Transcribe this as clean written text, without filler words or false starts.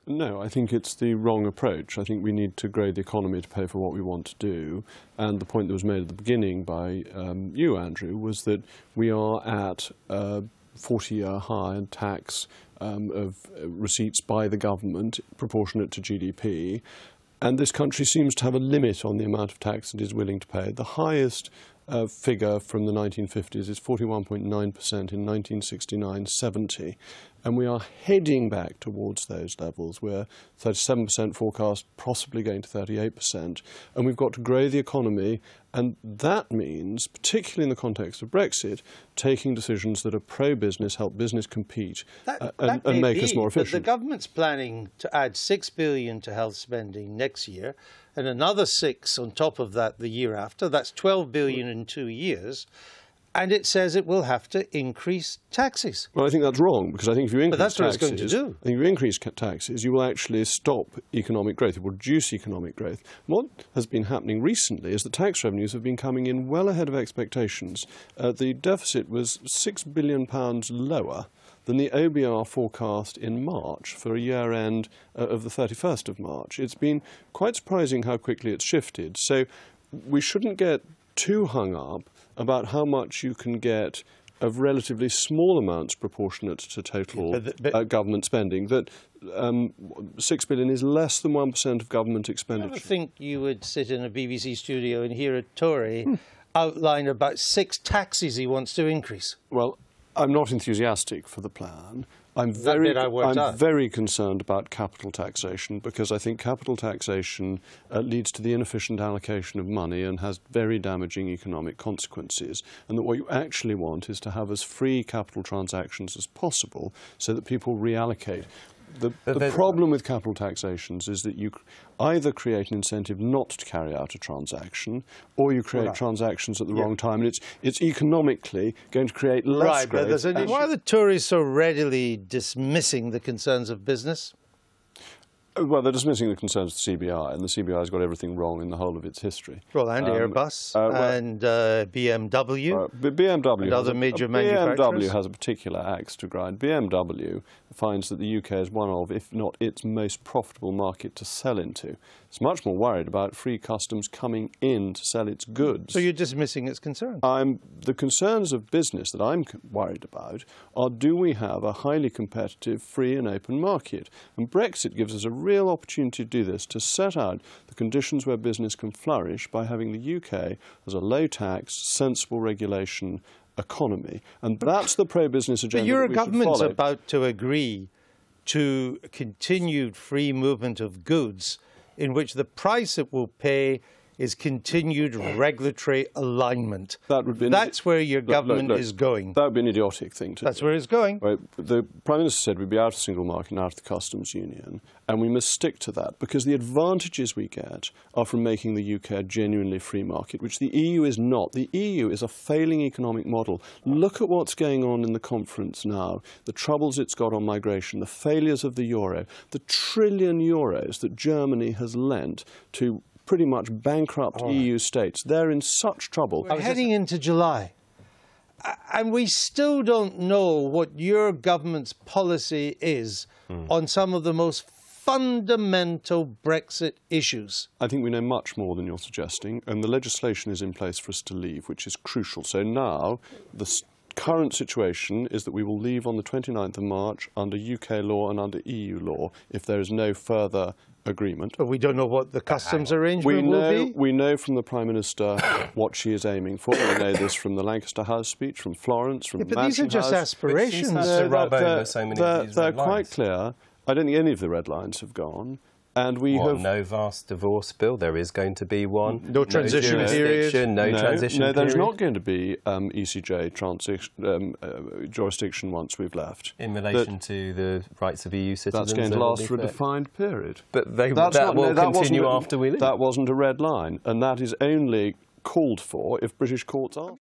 No, I think it's the wrong approach. I think we need to grow the economy to pay for what we want to do. And the point that was made at the beginning by you, Andrew, was that we are at a 40-year high in tax of receipts by the government, proportionate to GDP. And this country seems to have a limit on the amount of tax it is willing to pay. The highest figure from the 1950s is 41.9% in 1969-70. And we are heading back towards those levels. We're 37% forecast, possibly going to 38%. And we've got to grow the economy. And that means, particularly in the context of Brexit, taking decisions that are pro-business, help business compete and make us more efficient. But the government's planning to add £6 billion to health spending next year and another 6 on top of that the year after. That's £12 billion in 2 years. And it says it will have to increase taxes. Well, I think that's wrong, because I think if you increase taxes, I think if you increase taxes, you will actually stop economic growth. It will reduce economic growth. What has been happening recently is that tax revenues have been coming in well ahead of expectations. The deficit was £6 billion lower than the OBR forecast in March for a year end of the 31st of March. It's been quite surprising how quickly it's shifted. So we shouldn't get too hung up about how much you can get of relatively small amounts proportionate to total government spending. That £6 billion is less than 1% of government expenditure. I never think you would sit in a BBC studio and hear a Tory outline about 6 taxes he wants to increase. Well, I'm not enthusiastic for the plan. I'm very concerned about capital taxation, because I think capital taxation leads to the inefficient allocation of money and has very damaging economic consequences. And that what you actually want is to have as free capital transactions as possible so that people reallocate. The problem with capital taxations is that you either create an incentive not to carry out a transaction, or you create transactions at the wrong time, and it's economically going to create less growth. Why are the Tories so readily dismissing the concerns of business? Well, they're dismissing the concerns of the CBI, and the CBI has got everything wrong in the whole of its history. Well, and Airbus and BMW, BMW and other major manufacturers. BMW has a particular axe to grind. BMW finds that the UK is one of, if not its most profitable market to sell into. It's much more worried about free customs coming in to sell its goods. So you're dismissing its concerns? The concerns of business that I'm worried about are, do we have a highly competitive, free and open market? And Brexit gives us a real opportunity to do this, to set out the conditions where business can flourish by having the UK as a low-tax, sensible regulation economy. And that's the pro-business agenda that we should follow. But your government's about to agree to continued free movement of goods, in which the price it will pay is continued regulatory alignment. That's where your government is going. That would be an idiotic thing to do. That's where it's going. Right. The Prime Minister said we'd be out of the single market and out of the customs union, and we must stick to that, because the advantages we get are from making the UK a genuinely free market, which the EU is not. The EU is a failing economic model. Look at what's going on in the conference now, the troubles it's got on migration, the failures of the euro, the €1 trillion that Germany has lent to pretty much bankrupt EU states. They're in such trouble. We're heading into July, and we still don't know what your government's policy is on some of the most fundamental Brexit issues. I think we know much more than you're suggesting, and the legislation is in place for us to leave, which is crucial. So now the current situation is that we will leave on the 29th of March under UK law and under EU law if there is no further agreement. But we don't know what the customs arrangement will be? We know from the Prime Minister what she is aiming for. We know this from the Lancaster House speech, from Florence, from but these are just aspirations. They're quite clear. I don't think any of the red lines have gone. And we have no vast divorce bill. There is going to be one. No transition period. No transition period. No, there's not going to be ECJ jurisdiction once we've left. In relation to the rights of EU citizens. That's going to last for a defined period. But that will continue after we leave. That wasn't a red line, and that is only called for if British courts are.